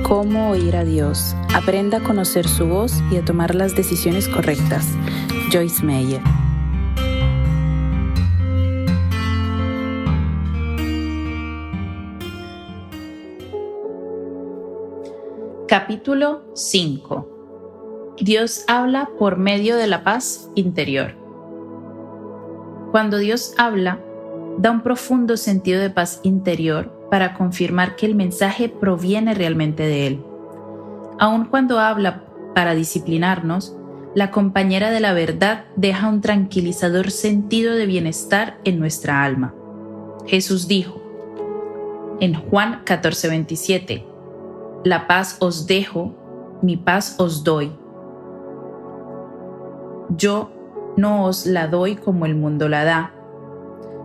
Cómo oír a Dios. Aprenda a conocer su voz y a tomar las decisiones correctas. Joyce Meyer. Capítulo 5. Dios habla por medio de la paz interior. Cuando Dios habla, da un profundo sentido de paz interior para confirmar que el mensaje proviene realmente de Él. Aun cuando habla para disciplinarnos, la compañera de la verdad deja un tranquilizador sentido de bienestar en nuestra alma. Jesús dijo en Juan 14:27, «La paz os dejo, mi paz os doy. Yo no os la doy como el mundo la da.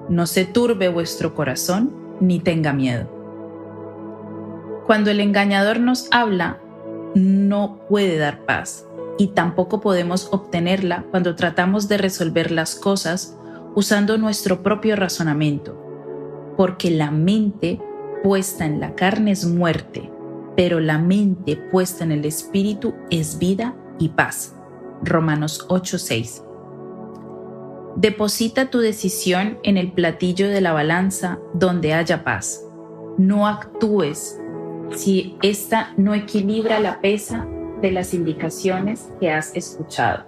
No se turbe vuestro corazón, ni tenga miedo». Cuando el engañador nos habla, no puede dar paz, y tampoco podemos obtenerla cuando tratamos de resolver las cosas usando nuestro propio razonamiento, porque la mente puesta en la carne es muerte, pero la mente puesta en el espíritu es vida y paz. Romanos 8:6. Deposita tu decisión en el platillo de la balanza donde haya paz. No actúes si ésta no equilibra la pesa de las indicaciones que has escuchado.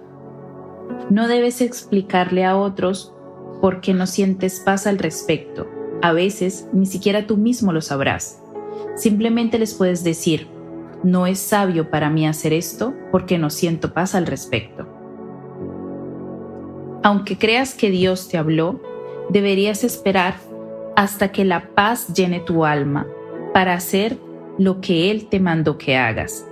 No debes explicarle a otros por qué no sientes paz al respecto. A veces ni siquiera tú mismo lo sabrás. Simplemente les puedes decir, no es sabio para mí hacer esto porque no siento paz al respecto. Aunque creas que Dios te habló, deberías esperar hasta que la paz llene tu alma para hacer lo que Él te mandó que hagas.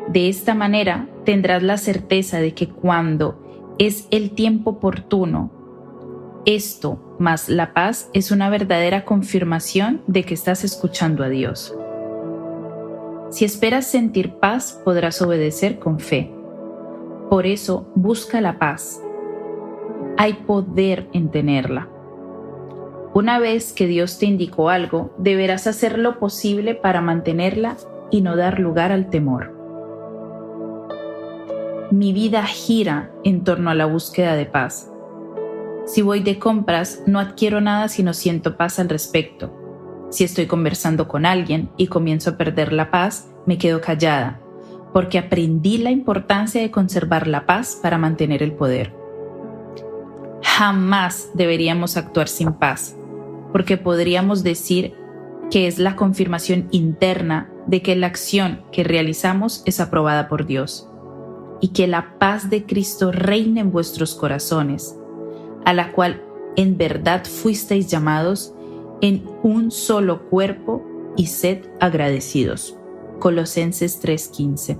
De esta manera tendrás la certeza de que cuando es el tiempo oportuno, esto más la paz es una verdadera confirmación de que estás escuchando a Dios. Si esperas sentir paz, podrás obedecer con fe. Por eso, busca la paz. Hay poder en tenerla. Una vez que Dios te indicó algo, deberás hacer lo posible para mantenerla y no dar lugar al temor. Mi vida gira en torno a la búsqueda de paz. Si voy de compras, no adquiero nada si no siento paz al respecto. Si estoy conversando con alguien y comienzo a perder la paz, me quedo callada, porque aprendí la importancia de conservar la paz para mantener el poder. Jamás deberíamos actuar sin paz, porque podríamos decir que es la confirmación interna de que la acción que realizamos es aprobada por Dios, y que la paz de Cristo reine en vuestros corazones, a la cual en verdad fuisteis llamados en un solo cuerpo, y sed agradecidos. Colosenses 3:15.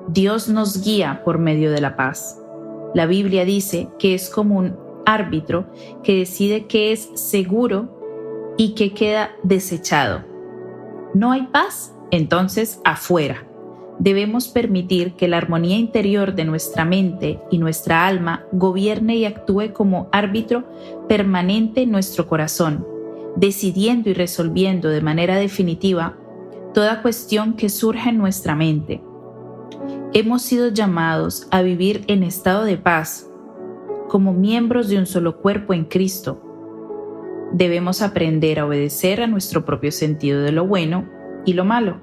Dios nos guía por medio de la paz. La Biblia dice que es como un árbitro que decide qué es seguro y qué queda desechado. ¿No hay paz? Entonces, afuera. Debemos permitir que la armonía interior de nuestra mente y nuestra alma gobierne y actúe como árbitro permanente en nuestro corazón, decidiendo y resolviendo de manera definitiva toda cuestión que surja en nuestra mente. Hemos sido llamados a vivir en estado de paz, como miembros de un solo cuerpo en Cristo. Debemos aprender a obedecer a nuestro propio sentido de lo bueno y lo malo,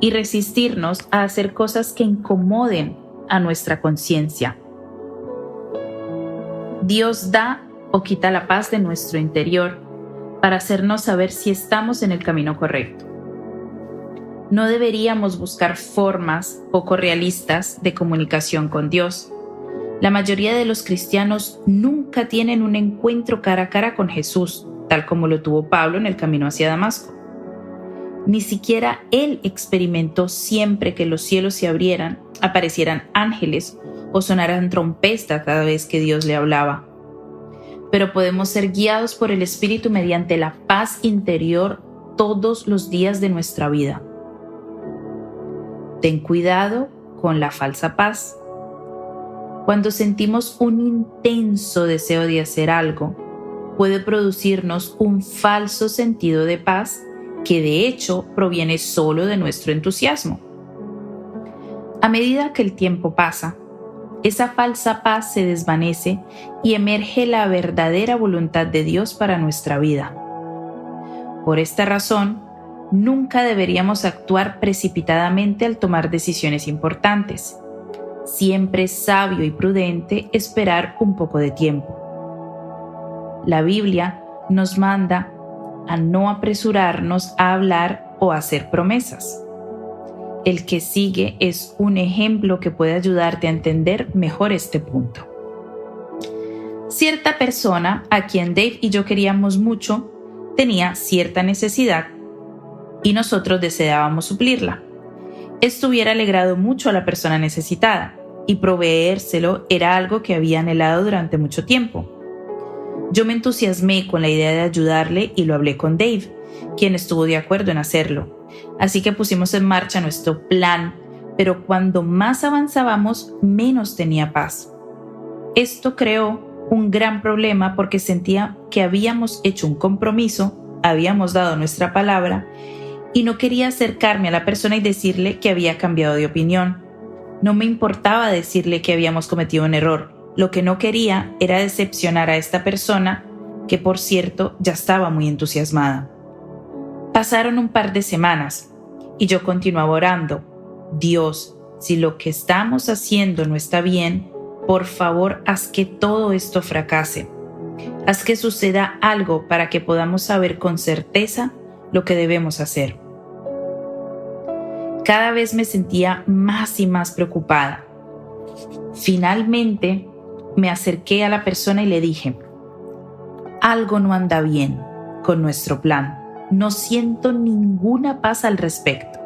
y resistirnos a hacer cosas que incomoden a nuestra conciencia. Dios da o quita la paz de nuestro interior para hacernos saber si estamos en el camino correcto. No deberíamos buscar formas poco realistas de comunicación con Dios. La mayoría de los cristianos nunca tienen un encuentro cara a cara con Jesús, tal como lo tuvo Pablo en el camino hacia Damasco. Ni siquiera él experimentó siempre que los cielos se abrieran, aparecieran ángeles o sonaran trompetas cada vez que Dios le hablaba. Pero podemos ser guiados por el Espíritu mediante la paz interior todos los días de nuestra vida. Ten cuidado con la falsa paz. Cuando sentimos un intenso deseo de hacer algo, puede producirnos un falso sentido de paz que de hecho proviene solo de nuestro entusiasmo. A medida que el tiempo pasa, esa falsa paz se desvanece y emerge la verdadera voluntad de Dios para nuestra vida. Por esta razón, nunca deberíamos actuar precipitadamente al tomar decisiones importantes. Siempre es sabio y prudente esperar un poco de tiempo. La Biblia nos manda a no apresurarnos a hablar o a hacer promesas. El que sigue es un ejemplo que puede ayudarte a entender mejor este punto. Cierta persona a quien Dave y yo queríamos mucho tenía cierta necesidad y nosotros deseábamos suplirla. Esto hubiera alegrado mucho a la persona necesitada y proveérselo era algo que había anhelado durante mucho tiempo. Yo me entusiasmé con la idea de ayudarle y lo hablé con Dave, quien estuvo de acuerdo en hacerlo. Así que pusimos en marcha nuestro plan, pero cuando más avanzábamos, menos tenía paz. Esto creó un gran problema porque sentía que habíamos hecho un compromiso, habíamos dado nuestra palabra y no quería acercarme a la persona y decirle que había cambiado de opinión. No me importaba decirle que habíamos cometido un error. Lo que no quería era decepcionar a esta persona, que por cierto ya estaba muy entusiasmada. Pasaron un par de semanas y yo continuaba orando. Dios, si lo que estamos haciendo no está bien, por favor haz que todo esto fracase. Haz que suceda algo para que podamos saber con certeza lo que debemos hacer. Cada vez me sentía más y más preocupada. Finalmente me acerqué a la persona y le dije: algo no anda bien con nuestro plan. No siento ninguna paz al respecto.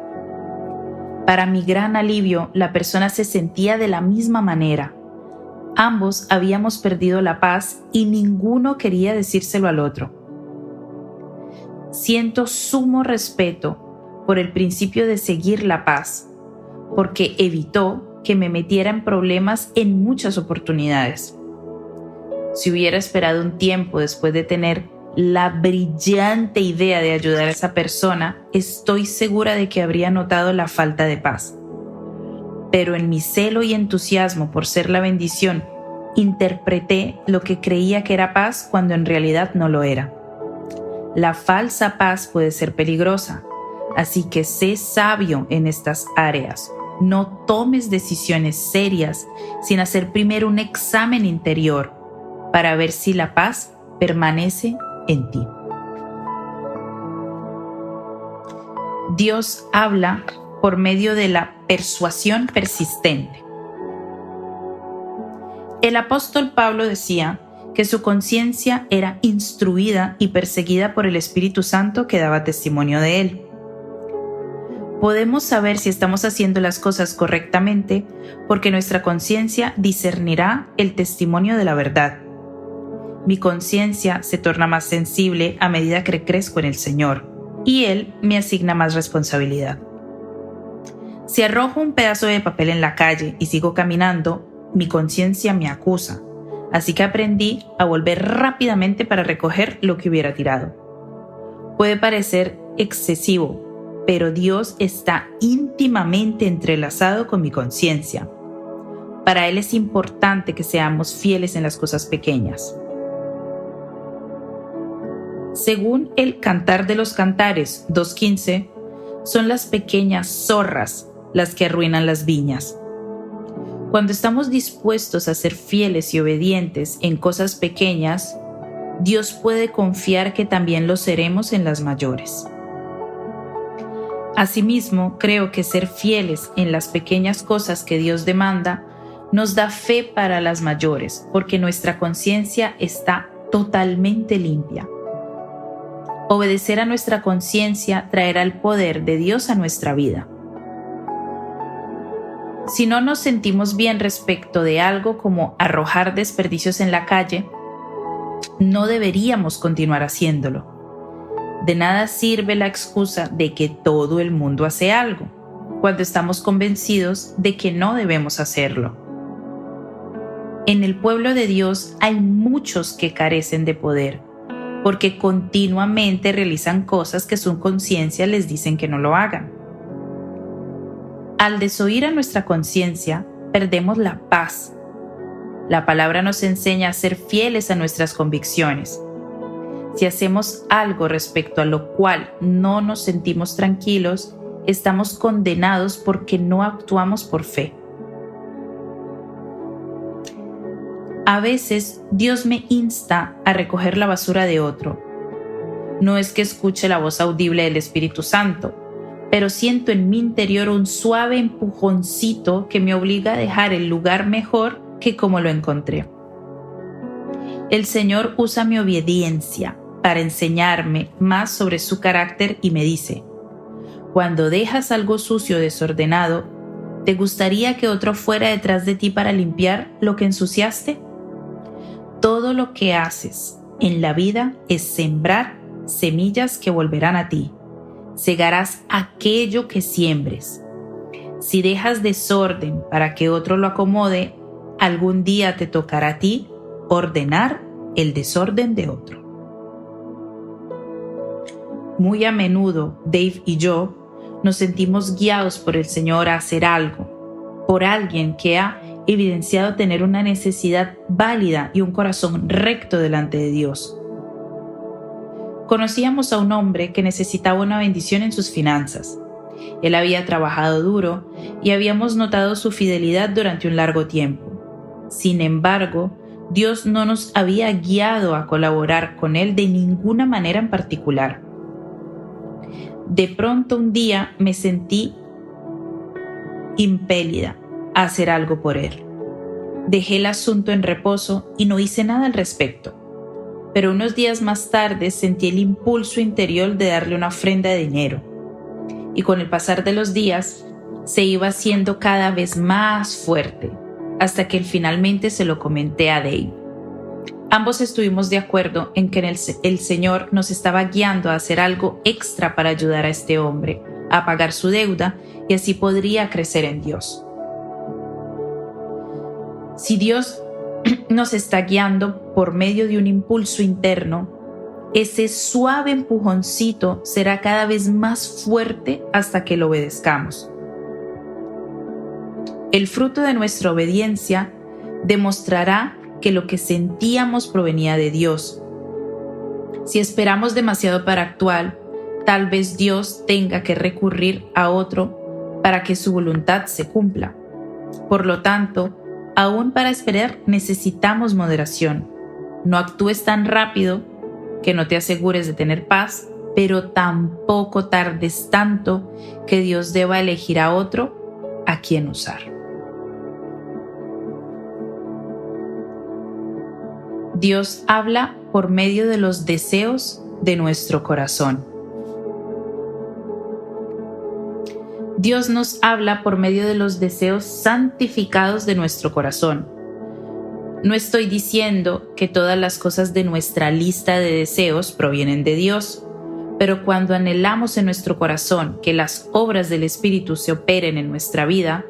Para mi gran alivio, la persona se sentía de la misma manera. Ambos habíamos perdido la paz y ninguno quería decírselo al otro. Siento sumo respeto por el principio de seguir la paz, porque evitó que me metiera en problemas en muchas oportunidades. Si hubiera esperado un tiempo después de tener la brillante idea de ayudar a esa persona, estoy segura de que habría notado la falta de paz. Pero en mi celo y entusiasmo por ser la bendición, interpreté lo que creía que era paz cuando en realidad no lo era. La falsa paz puede ser peligrosa, así que sé sabio en estas áreas. No tomes decisiones serias sin hacer primero un examen interior para ver si la paz permanece en ti. Dios habla por medio de la persuasión persistente. El apóstol Pablo decía que su conciencia era instruida y perseguida por el Espíritu Santo que daba testimonio de él. Podemos saber si estamos haciendo las cosas correctamente porque nuestra conciencia discernirá el testimonio de la verdad. Mi conciencia se torna más sensible a medida que crezco en el Señor, y Él me asigna más responsabilidad. Si arrojo un pedazo de papel en la calle y sigo caminando, mi conciencia me acusa, así que aprendí a volver rápidamente para recoger lo que hubiera tirado. Puede parecer excesivo, pero Dios está íntimamente entrelazado con mi conciencia. Para Él es importante que seamos fieles en las cosas pequeñas. Según el Cantar de los Cantares 2:15, son las pequeñas zorras las que arruinan las viñas. Cuando estamos dispuestos a ser fieles y obedientes en cosas pequeñas, Dios puede confiar que también lo seremos en las mayores. Asimismo, creo que ser fieles en las pequeñas cosas que Dios demanda nos da fe para las mayores, porque nuestra conciencia está totalmente limpia. Obedecer a nuestra conciencia traerá el poder de Dios a nuestra vida. Si no nos sentimos bien respecto de algo como arrojar desperdicios en la calle, no deberíamos continuar haciéndolo. De nada sirve la excusa de que todo el mundo hace algo, cuando estamos convencidos de que no debemos hacerlo. En el pueblo de Dios hay muchos que carecen de poder, porque continuamente realizan cosas que su conciencia les dicen que no lo hagan. Al desoír a nuestra conciencia, perdemos la paz. La palabra nos enseña a ser fieles a nuestras convicciones. Si hacemos algo respecto a lo cual no nos sentimos tranquilos, estamos condenados porque no actuamos por fe. A veces Dios me insta a recoger la basura de otro. No es que escuche la voz audible del Espíritu Santo, pero siento en mi interior un suave empujoncito que me obliga a dejar el lugar mejor que como lo encontré. El Señor usa mi obediencia para enseñarme más sobre su carácter y me dice: cuando dejas algo sucio o desordenado, ¿te gustaría que otro fuera detrás de ti para limpiar lo que ensuciaste? Todo lo que haces en la vida es sembrar semillas que volverán a ti. Segarás aquello que siembres. Si dejas desorden para que otro lo acomode, algún día te tocará a ti ordenar el desorden de otro. Muy a menudo, Dave y yo nos sentimos guiados por el Señor a hacer algo, por alguien que ha evidenciado tener una necesidad válida y un corazón recto delante de Dios. Conocíamos a un hombre que necesitaba una bendición en sus finanzas. Él había trabajado duro y habíamos notado su fidelidad durante un largo tiempo. Sin embargo, Dios no nos había guiado a colaborar con él de ninguna manera en particular. De pronto un día me sentí impelida a hacer algo por él. Dejé el asunto en reposo y no hice nada al respecto. Pero unos días más tarde sentí el impulso interior de darle una ofrenda de dinero. Y con el pasar de los días se iba haciendo cada vez más fuerte, hasta que finalmente se lo comenté a Dave. Ambos estuvimos de acuerdo en que el Señor nos estaba guiando a hacer algo extra para ayudar a este hombre a pagar su deuda y así podría crecer en Dios. Si Dios nos está guiando por medio de un impulso interno, ese suave empujoncito será cada vez más fuerte hasta que lo obedezcamos. El fruto de nuestra obediencia demostrará que lo que sentíamos provenía de Dios. Si esperamos demasiado para actuar, tal vez Dios tenga que recurrir a otro para que su voluntad se cumpla. Por lo tanto, aún para esperar necesitamos moderación. No actúes tan rápido que no te asegures de tener paz, pero tampoco tardes tanto que Dios deba elegir a otro a quien usar. Dios habla por medio de los deseos de nuestro corazón. Dios nos habla por medio de los deseos santificados de nuestro corazón. No estoy diciendo que todas las cosas de nuestra lista de deseos provienen de Dios, pero cuando anhelamos en nuestro corazón que las obras del Espíritu se operen en nuestra vida,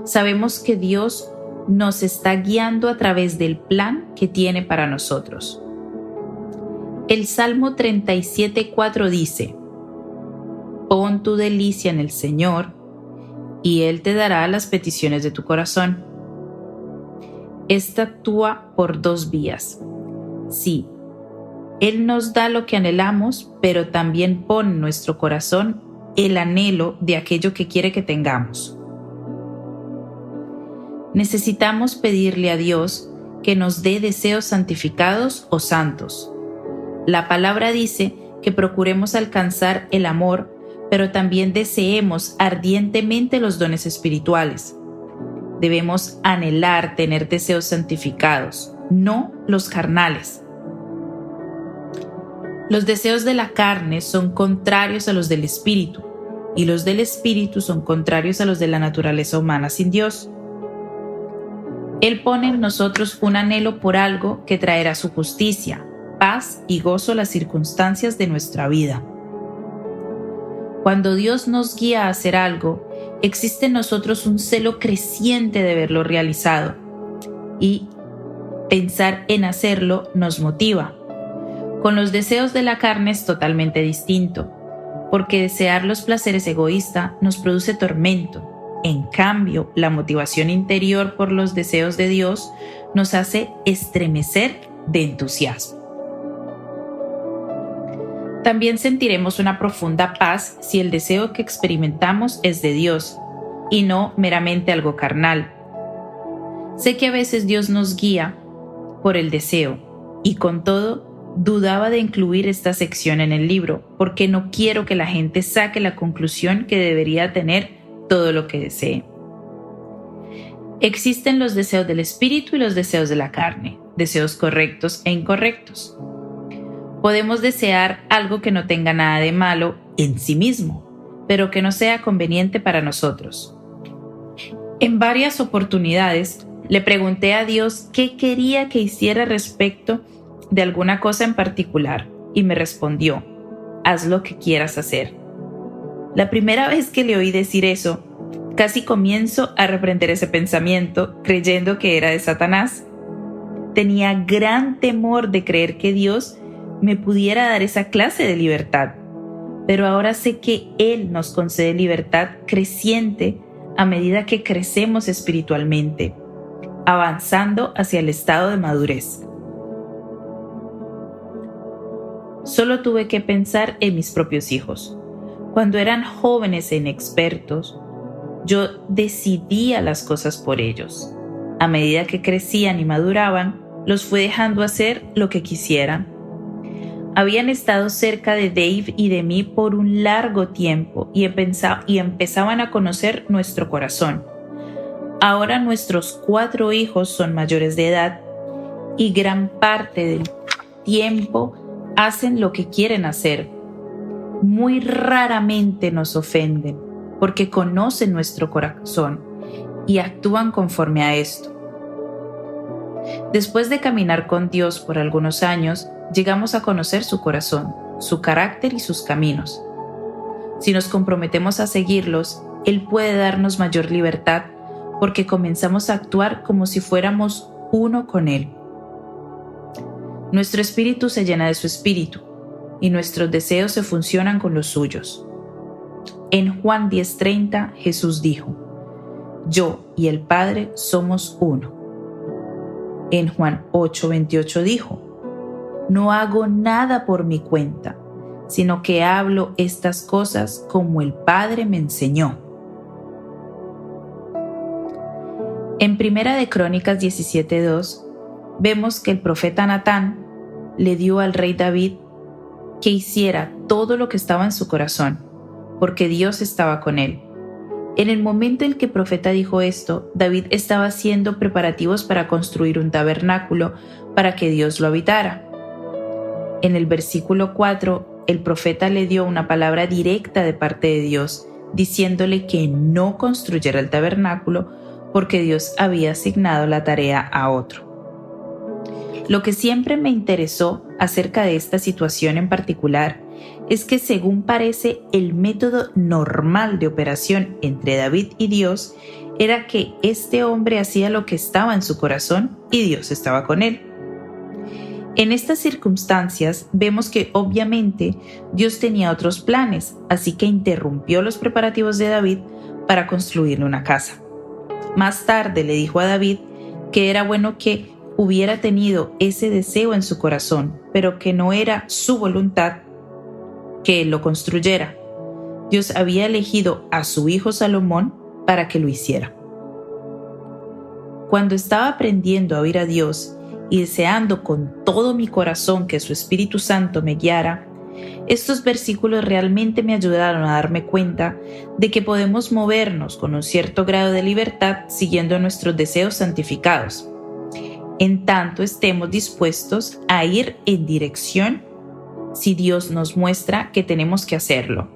sabemos que Dios nos está guiando a través del plan que tiene para nosotros. El Salmo 37:4 dice: pon tu delicia en el Señor, y Él te dará las peticiones de tu corazón. Esta actúa por dos vías. Sí, Él nos da lo que anhelamos, pero también pone en nuestro corazón el anhelo de aquello que quiere que tengamos. Necesitamos pedirle a Dios que nos dé deseos santificados o santos. La palabra dice que procuremos alcanzar el amor, pero también deseemos ardientemente los dones espirituales. Debemos anhelar tener deseos santificados, no los carnales. Los deseos de la carne son contrarios a los del espíritu, y los del espíritu son contrarios a los de la naturaleza humana sin Dios. Él pone en nosotros un anhelo por algo que traerá su justicia, paz y gozo a las circunstancias de nuestra vida. Cuando Dios nos guía a hacer algo, existe en nosotros un celo creciente de verlo realizado, y pensar en hacerlo nos motiva. Con los deseos de la carne es totalmente distinto, porque desear los placeres egoístas nos produce tormento. En cambio, la motivación interior por los deseos de Dios nos hace estremecer de entusiasmo. También sentiremos una profunda paz si el deseo que experimentamos es de Dios y no meramente algo carnal. Sé que a veces Dios nos guía por el deseo y con todo dudaba de incluir esta sección en el libro porque no quiero que la gente saque la conclusión que debería tener todo lo que desee. Existen los deseos del espíritu y los deseos de la carne, deseos correctos e incorrectos. Podemos desear algo que no tenga nada de malo en sí mismo, pero que no sea conveniente para nosotros. En varias oportunidades le pregunté a Dios qué quería que hiciera respecto de alguna cosa en particular y me respondió: haz lo que quieras hacer. La primera vez que le oí decir eso, casi comienzo a reprender ese pensamiento creyendo que era de Satanás. Tenía gran temor de creer que Dios me pudiera dar esa clase de libertad, pero ahora sé que Él nos concede libertad creciente a medida que crecemos espiritualmente, avanzando hacia el estado de madurez. Solo tuve que pensar en mis propios hijos. Cuando eran jóvenes e inexpertos, yo decidía las cosas por ellos. A medida que crecían y maduraban, los fui dejando hacer lo que quisieran. Habían estado cerca de Dave y de mí por un largo tiempo y empezaban a conocer nuestro corazón. Ahora nuestros 4 hijos son mayores de edad y gran parte del tiempo hacen lo que quieren hacer. Muy raramente nos ofenden porque conocen nuestro corazón y actúan conforme a esto. Después de caminar con Dios por algunos años, llegamos a conocer su corazón, su carácter y sus caminos. Si nos comprometemos a seguirlos, Él puede darnos mayor libertad porque comenzamos a actuar como si fuéramos uno con Él. Nuestro espíritu se llena de su espíritu y nuestros deseos se funcionan con los suyos. En Juan 10:30 Jesús dijo: yo y el Padre somos uno. En Juan 8:28 dijo: no hago nada por mi cuenta, sino que hablo estas cosas como el Padre me enseñó. En Primera de Crónicas 17:2 vemos que el profeta Natán le dio al rey David que hiciera todo lo que estaba en su corazón, porque Dios estaba con él. En el momento en que el profeta dijo esto, David estaba haciendo preparativos para construir un tabernáculo para que Dios lo habitara. En el versículo 4, el profeta le dio una palabra directa de parte de Dios, diciéndole que no construyera el tabernáculo porque Dios había asignado la tarea a otro. Lo que siempre me interesó acerca de esta situación en particular es que, según parece, el método normal de operación entre David y Dios era que este hombre hacía lo que estaba en su corazón y Dios estaba con él. En estas circunstancias vemos que obviamente Dios tenía otros planes, así que interrumpió los preparativos de David para construirle una casa. Más tarde le dijo a David que era bueno que hubiera tenido ese deseo en su corazón, pero que no era su voluntad que él lo construyera. Dios había elegido a su hijo Salomón para que lo hiciera. Cuando estaba aprendiendo a oír a Dios y deseando con todo mi corazón que su Espíritu Santo me guiara, estos versículos realmente me ayudaron a darme cuenta de que podemos movernos con un cierto grado de libertad siguiendo nuestros deseos santificados, en tanto estemos dispuestos a ir en dirección si Dios nos muestra que tenemos que hacerlo.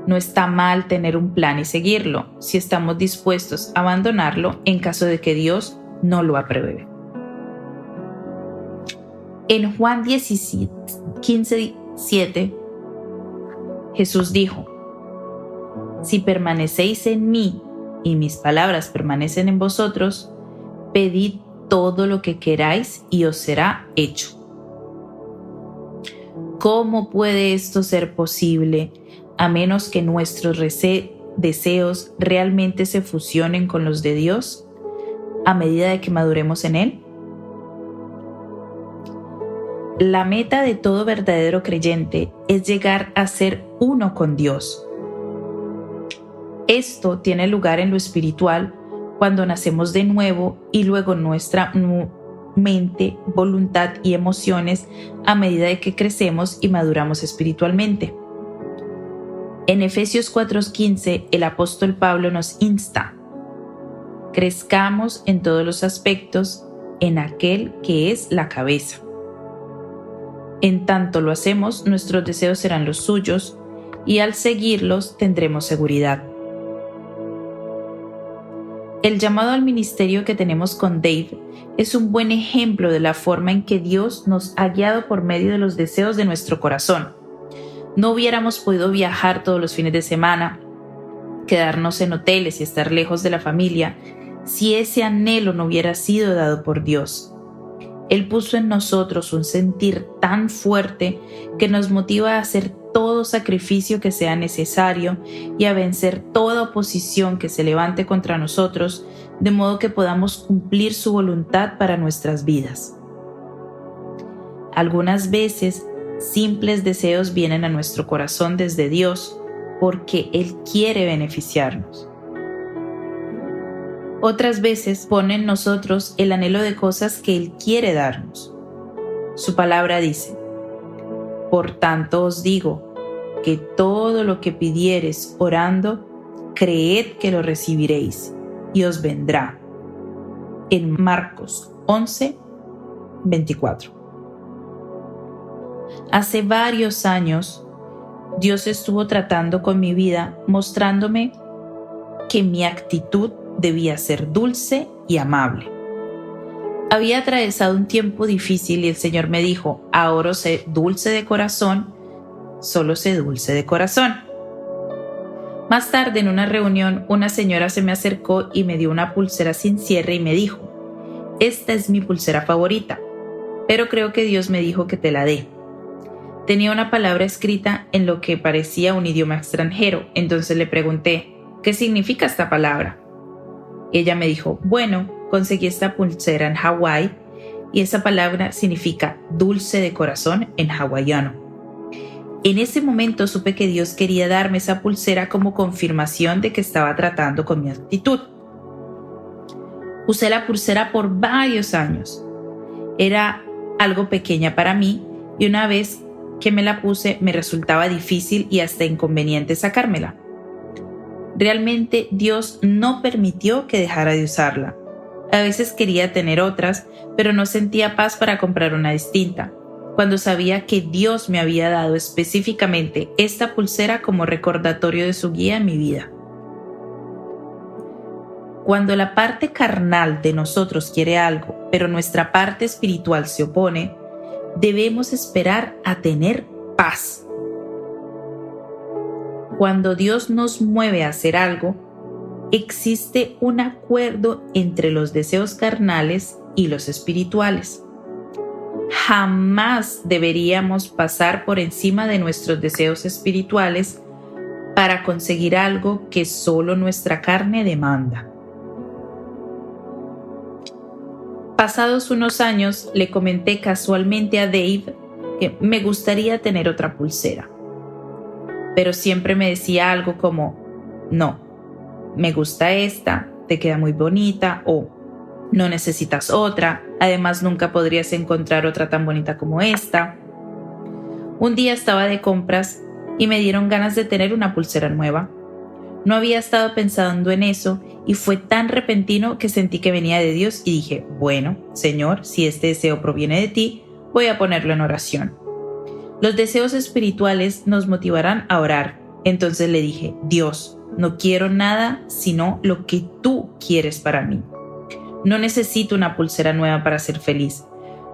No está mal tener un plan y seguirlo, si estamos dispuestos a abandonarlo en caso de que Dios no lo apruebe. En Juan 15:7, Jesús dijo: si permanecéis en mí y mis palabras permanecen en vosotros, pedid todo lo que queráis y os será hecho. ¿Cómo puede esto ser posible a menos que nuestros deseos realmente se fusionen con los de Dios a medida de que maduremos en Él? La meta de todo verdadero creyente es llegar a ser uno con Dios. Esto tiene lugar en lo espiritual cuando nacemos de nuevo y luego nuestra mente, voluntad y emociones a medida de que crecemos y maduramos espiritualmente. En Efesios 4:15, el apóstol Pablo nos insta: crezcamos en todos los aspectos en aquel que es la cabeza. En tanto lo hacemos, nuestros deseos serán los suyos y al seguirlos tendremos seguridad. El llamado al ministerio que tenemos con Dave es un buen ejemplo de la forma en que Dios nos ha guiado por medio de los deseos de nuestro corazón. No hubiéramos podido viajar todos los fines de semana, quedarnos en hoteles y estar lejos de la familia si ese anhelo no hubiera sido dado por Dios. Él puso en nosotros un sentir tan fuerte que nos motiva a hacer todo sacrificio que sea necesario y a vencer toda oposición que se levante contra nosotros, de modo que podamos cumplir su voluntad para nuestras vidas. Algunas veces, simples deseos vienen a nuestro corazón desde Dios porque Él quiere beneficiarnos. Otras veces pone en nosotros el anhelo de cosas que Él quiere darnos. Su palabra dice: por tanto os digo, que todo lo que pidiereis orando, creed que lo recibiréis, y os vendrá. En Marcos 11:24. Hace varios años, Dios estuvo tratando con mi vida, mostrándome que mi actitud debía ser dulce y amable. Había atravesado un tiempo difícil y el Señor me dijo: ahora sé dulce de corazón, solo sé dulce de corazón. Más tarde, en una reunión, una señora se me acercó y me dio una pulsera sin cierre y me dijo: esta es mi pulsera favorita, pero creo que Dios me dijo que te la dé. Tenía una palabra escrita en lo que parecía un idioma extranjero, entonces le pregunté: ¿qué significa esta palabra? Ella me dijo: bueno, conseguí esta pulsera en Hawái y esa palabra significa dulce de corazón en hawaiano. En ese momento supe que Dios quería darme esa pulsera como confirmación de que estaba tratando con mi actitud. Usé la pulsera por varios años. Era algo pequeña para mí y una vez que me la puse me resultaba difícil y hasta inconveniente sacármela. Realmente Dios no permitió que dejara de usarla. A veces quería tener otras, pero no sentía paz para comprar una distinta, cuando sabía que Dios me había dado específicamente esta pulsera como recordatorio de su guía en mi vida. Cuando la parte carnal de nosotros quiere algo, pero nuestra parte espiritual se opone, debemos esperar a tener paz. Cuando Dios nos mueve a hacer algo, existe un acuerdo entre los deseos carnales y los espirituales. Jamás deberíamos pasar por encima de nuestros deseos espirituales para conseguir algo que solo nuestra carne demanda. Pasados unos años, le comenté casualmente a Dave que me gustaría tener otra pulsera. Pero siempre me decía algo como: no, me gusta esta, te queda muy bonita, o no necesitas otra, además nunca podrías encontrar otra tan bonita como esta. Un día estaba de compras y me dieron ganas de tener una pulsera nueva. No había estado pensando en eso y fue tan repentino que sentí que venía de Dios y dije: bueno, Señor, si este deseo proviene de ti, voy a ponerlo en oración. Los deseos espirituales nos motivarán a orar. Entonces le dije: Dios, no quiero nada sino lo que tú quieres para mí. No necesito una pulsera nueva para ser feliz,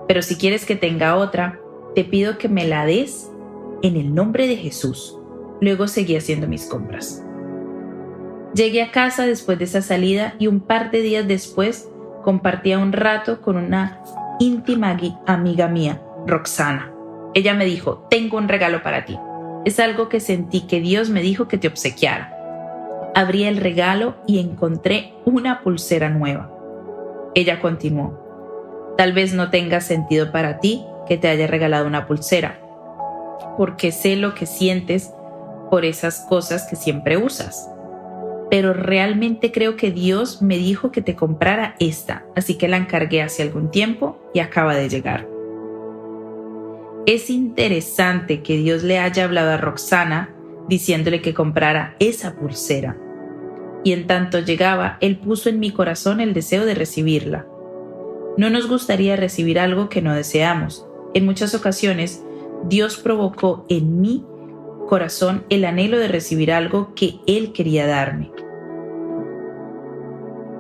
pero si quieres que tenga otra, te pido que me la des en el nombre de Jesús. Luego seguí haciendo mis compras. Llegué a casa después de esa salida y un par de días después compartía un rato con una íntima amiga mía, Roxana. Ella me dijo, tengo un regalo para ti. Es algo que sentí que Dios me dijo que te obsequiara. Abrí el regalo y encontré una pulsera nueva. Ella continuó, tal vez no tenga sentido para ti que te haya regalado una pulsera, porque sé lo que sientes por esas cosas que siempre usas. Pero realmente creo que Dios me dijo que te comprara esta, así que la encargué hace algún tiempo y acaba de llegar. Es interesante que Dios le haya hablado a Roxana diciéndole que comprara esa pulsera. Y en tanto llegaba, Él puso en mi corazón el deseo de recibirla. No nos gustaría recibir algo que no deseamos. En muchas ocasiones, Dios provocó en mi corazón el anhelo de recibir algo que Él quería darme.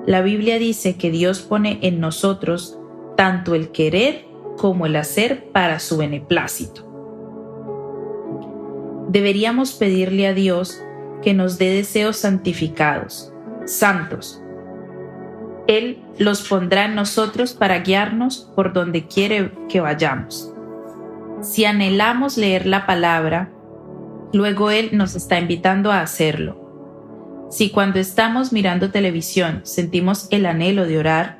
La Biblia dice que Dios pone en nosotros tanto el querer como el hacer para su beneplácito. Deberíamos pedirle a Dios que nos dé deseos santificados, santos. Él los pondrá en nosotros para guiarnos por donde quiere que vayamos. Si anhelamos leer la palabra, luego Él nos está invitando a hacerlo. Si cuando estamos mirando televisión sentimos el anhelo de orar,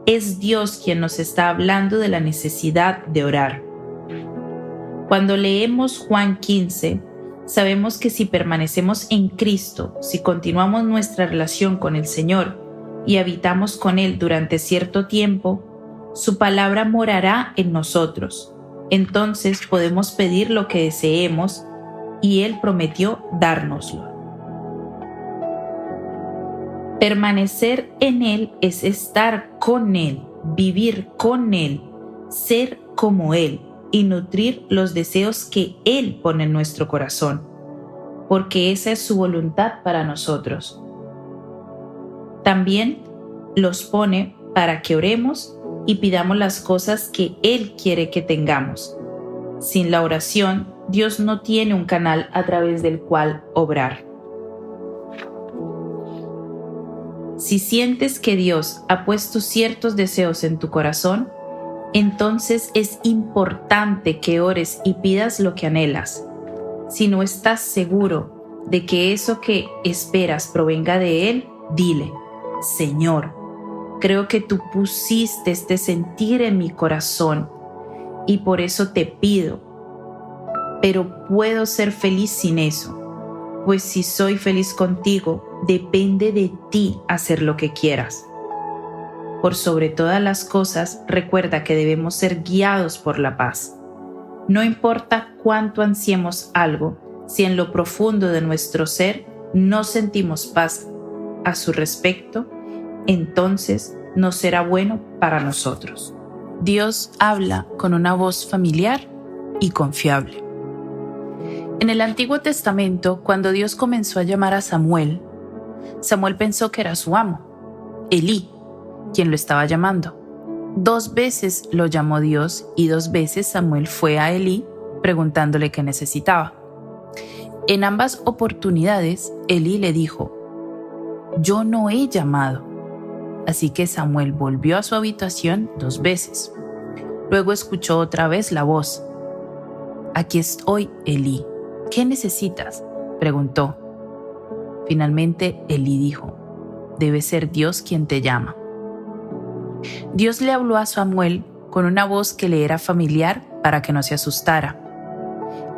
es Dios quien nos está hablando de la necesidad de orar. Cuando leemos Juan 15, sabemos que si permanecemos en Cristo, si continuamos nuestra relación con el Señor y habitamos con Él durante cierto tiempo, su palabra morará en nosotros. Entonces podemos pedir lo que deseemos y Él prometió dárnoslo. Permanecer en Él es estar con Él, vivir con Él, ser como Él y nutrir los deseos que Él pone en nuestro corazón, porque esa es su voluntad para nosotros. También los pone para que oremos y pidamos las cosas que Él quiere que tengamos. Sin la oración, Dios no tiene un canal a través del cual obrar. Si sientes que Dios ha puesto ciertos deseos en tu corazón, entonces es importante que ores y pidas lo que anhelas. Si no estás seguro de que eso que esperas provenga de Él, dile, Señor, creo que tú pusiste este sentir en mi corazón y por eso te pido, pero puedo ser feliz sin eso, pues si soy feliz contigo, depende de ti hacer lo que quieras. Por sobre todas las cosas, recuerda que debemos ser guiados por la paz. No importa cuánto ansiemos algo, si en lo profundo de nuestro ser no sentimos paz a su respecto, entonces no será bueno para nosotros. Dios habla con una voz familiar y confiable. En el Antiguo Testamento, cuando Dios comenzó a llamar a Samuel, Samuel pensó que era su amo, Elí, quien lo estaba llamando. 2 veces lo llamó Dios y 2 veces Samuel fue a Elí preguntándole qué necesitaba. En ambas oportunidades, Elí le dijo, yo no he llamado. Así que Samuel volvió a su habitación 2 veces. Luego escuchó otra vez la voz. Aquí estoy, Elí. ¿Qué necesitas?, preguntó. Finalmente Elí dijo, debe ser Dios quien te llama. Dios le habló a Samuel con una voz que le era familiar para que no se asustara.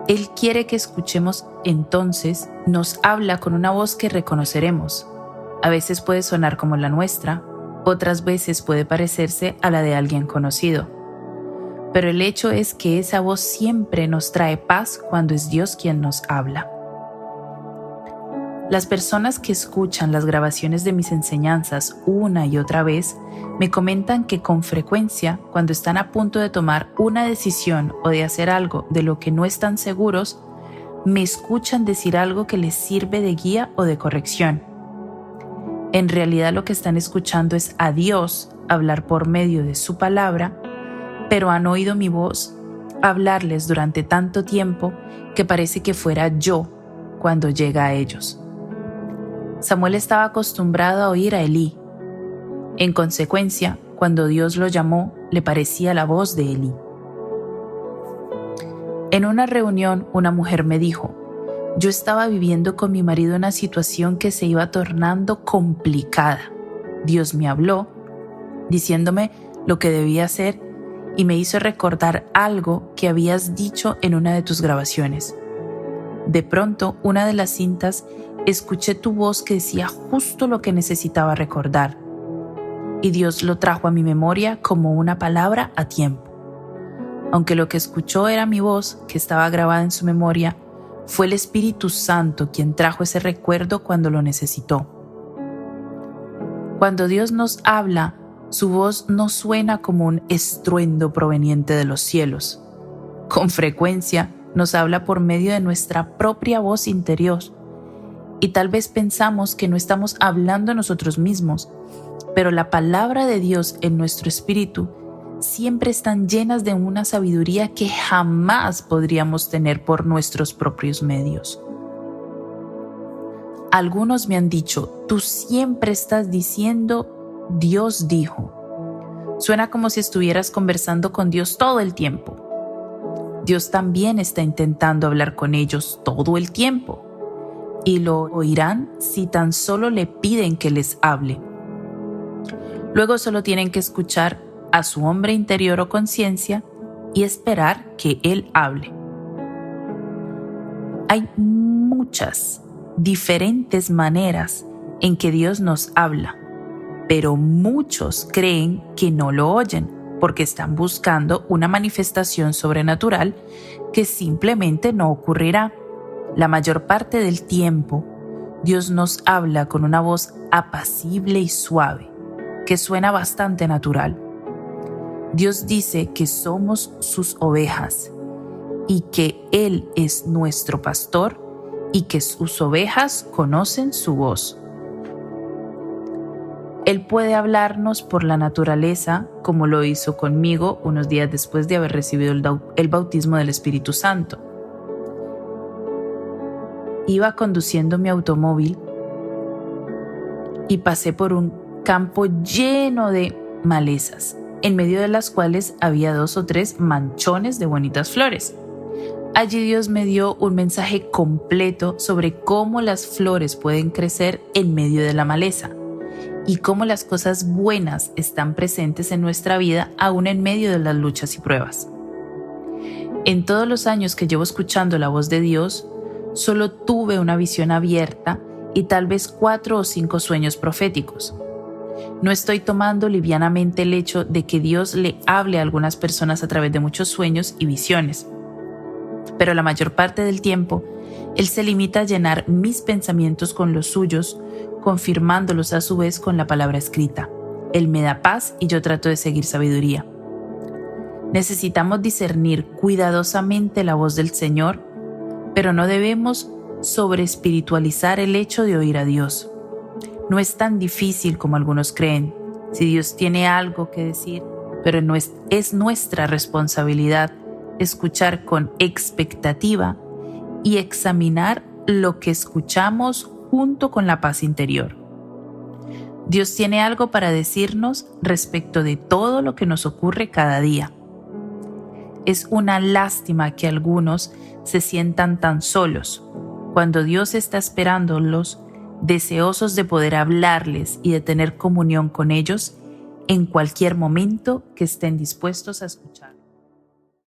Él quiere que escuchemos, entonces nos habla con una voz que reconoceremos. A veces puede sonar como la nuestra, otras veces puede parecerse a la de alguien conocido. Pero el hecho es que esa voz siempre nos trae paz cuando es Dios quien nos habla. Las personas que escuchan las grabaciones de mis enseñanzas una y otra vez me comentan que con frecuencia, cuando están a punto de tomar una decisión o de hacer algo de lo que no están seguros, me escuchan decir algo que les sirve de guía o de corrección. En realidad lo que están escuchando es a Dios hablar por medio de su palabra, pero han oído mi voz hablarles durante tanto tiempo que parece que fuera yo cuando llega a ellos. Samuel estaba acostumbrado a oír a Elí. En consecuencia, cuando Dios lo llamó, le parecía la voz de Elí. En una reunión, una mujer me dijo: yo estaba viviendo con mi marido una situación que se iba tornando complicada. Dios me habló, diciéndome lo que debía hacer, y me hizo recordar algo que habías dicho en una de tus grabaciones. De pronto, una de las cintas, escuché tu voz que decía justo lo que necesitaba recordar, y Dios lo trajo a mi memoria como una palabra a tiempo. Aunque lo que escuchó era mi voz, que estaba grabada en su memoria, fue el Espíritu Santo quien trajo ese recuerdo cuando lo necesitó. Cuando Dios nos habla, su voz no suena como un estruendo proveniente de los cielos. Con frecuencia nos habla por medio de nuestra propia voz interior, y tal vez pensamos que no estamos hablando nosotros mismos, pero la palabra de Dios en nuestro espíritu siempre están llenas de una sabiduría que jamás podríamos tener por nuestros propios medios. Algunos me han dicho: tú siempre estás diciendo Dios dijo. Suena como si estuvieras conversando con Dios todo el tiempo. Dios también está intentando hablar con ellos todo el tiempo, y lo oirán si tan solo le piden que les hable. Luego solo tienen que escuchar a su hombre interior o conciencia y esperar que Él hable. Hay muchas diferentes maneras en que Dios nos habla, pero muchos creen que no lo oyen porque están buscando una manifestación sobrenatural que simplemente no ocurrirá. La mayor parte del tiempo, Dios nos habla con una voz apacible y suave, que suena bastante natural. Dios dice que somos sus ovejas y que Él es nuestro pastor y que sus ovejas conocen su voz. Él puede hablarnos por la naturaleza, como lo hizo conmigo unos días después de haber recibido el bautismo del Espíritu Santo. Iba conduciendo mi automóvil y pasé por un campo lleno de malezas, en medio de las cuales había 2 o 3 manchones de bonitas flores. Allí Dios me dio un mensaje completo sobre cómo las flores pueden crecer en medio de la maleza y cómo las cosas buenas están presentes en nuestra vida aún en medio de las luchas y pruebas. En todos los años que llevo escuchando la voz de Dios, solo tuve una visión abierta y tal vez 4 o 5 sueños proféticos. No estoy tomando livianamente el hecho de que Dios le hable a algunas personas a través de muchos sueños y visiones, pero la mayor parte del tiempo, Él se limita a llenar mis pensamientos con los suyos, confirmándolos a su vez con la palabra escrita. Él me da paz y yo trato de seguir sabiduría. Necesitamos discernir cuidadosamente la voz del Señor, pero no debemos sobreespiritualizar el hecho de oír a Dios. No es tan difícil como algunos creen. Si Dios tiene algo que decir, pero es nuestra responsabilidad escuchar con expectativa y examinar lo que escuchamos junto con la paz interior. Dios tiene algo para decirnos respecto de todo lo que nos ocurre cada día. Es una lástima que algunos se sientan tan solos, cuando Dios está esperándolos, deseosos de poder hablarles y de tener comunión con ellos en cualquier momento que estén dispuestos a escuchar.